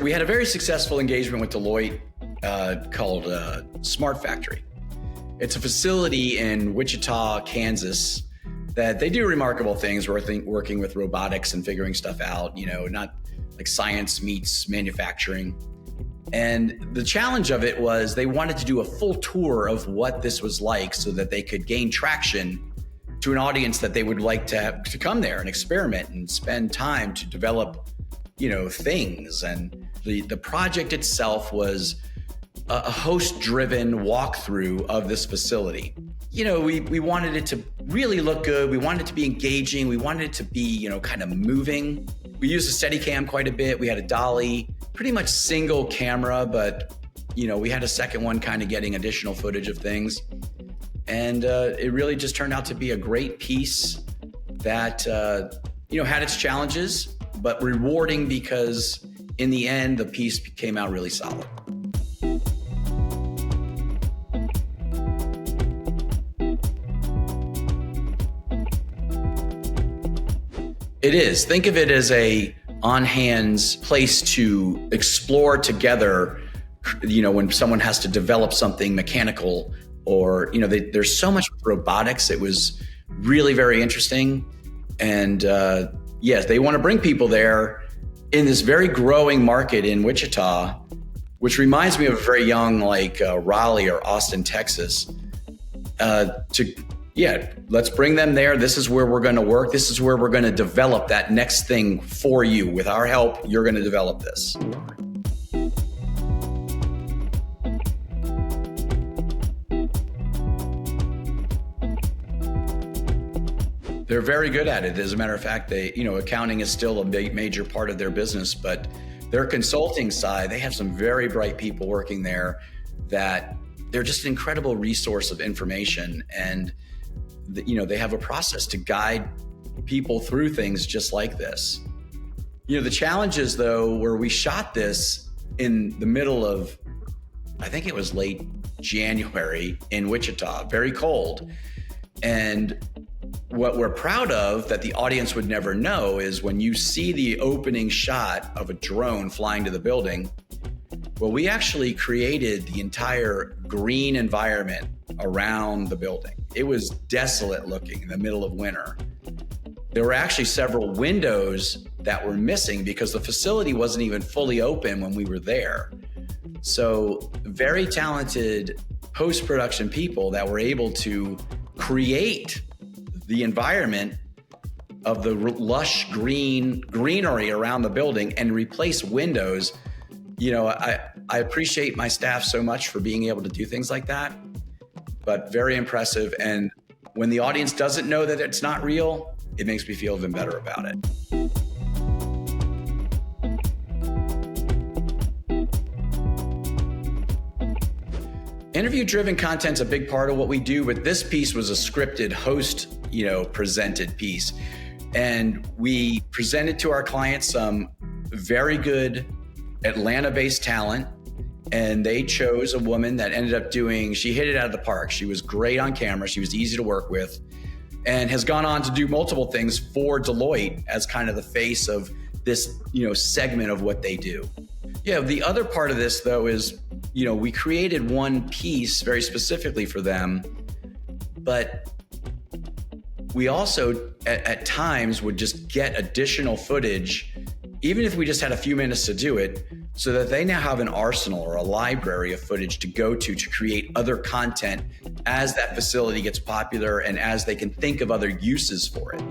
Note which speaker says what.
Speaker 1: We had a very successful engagement with Deloitte called Smart Factory. It's a facility in Wichita, Kansas, that they do remarkable things, working with robotics and figuring stuff out, not like science meets manufacturing. And the challenge of it was they wanted to do a full tour of what this was like so that they could gain traction to an audience that they would like to come there and experiment and spend time to develop, things. And the project itself was a host-driven walkthrough of this facility. We wanted it to really look good. We wanted it to be engaging. We wanted it to be, kind of moving. We used a Steadicam quite a bit. We had a dolly, pretty much single camera, but, we had a second one kind of getting additional footage of things. And it really just turned out to be a great piece that, had its challenges, but rewarding because in the end, the piece came out really solid. It is. Think of it as a on-hands place to explore together, when someone has to develop something mechanical or, there's so much with robotics. It was really very interesting. And yes, they want to bring people there in this very growing market in Wichita, which reminds me of a very young, like Raleigh or Austin, Texas, let's bring them there. This is where we're going to work. This is where we're going to develop that next thing for you. With our help, you're going to develop this. They're very good at it. As a matter of fact, accounting is still a major part of their business, but their consulting side, they have some very bright people working there that they're just an incredible resource of information. And they have a process to guide people through things just like this. The challenges, though, where we shot this in the middle of, I think it was late January in Wichita, very cold. And what we're proud of that the audience would never know is when you see the opening shot of a drone flying to the building, well, we actually created the entire green environment around the building. It was desolate looking in the middle of winter. There were actually several windows that were missing because the facility wasn't even fully open when we were there. So very talented post-production people that were able to create the environment of the lush greenery around the building and replace windows. I appreciate my staff so much for being able to do things like that, but very impressive. And when the audience doesn't know that it's not real, it makes me feel even better about it. Interview-driven content's a big part of what we do, but this piece was a scripted host, presented piece. And we presented to our clients some very good Atlanta-based talent, and they chose a woman that ended up she hit it out of the park. She was great on camera. She was easy to work with and has gone on to do multiple things for Deloitte as kind of the face of this, segment of what they do. Yeah, the other part of this, though, is, we created one piece very specifically for them, but we also at times would just get additional footage, even if we just had a few minutes to do it, so that they now have an arsenal or a library of footage to go to create other content as that facility gets popular and as they can think of other uses for it.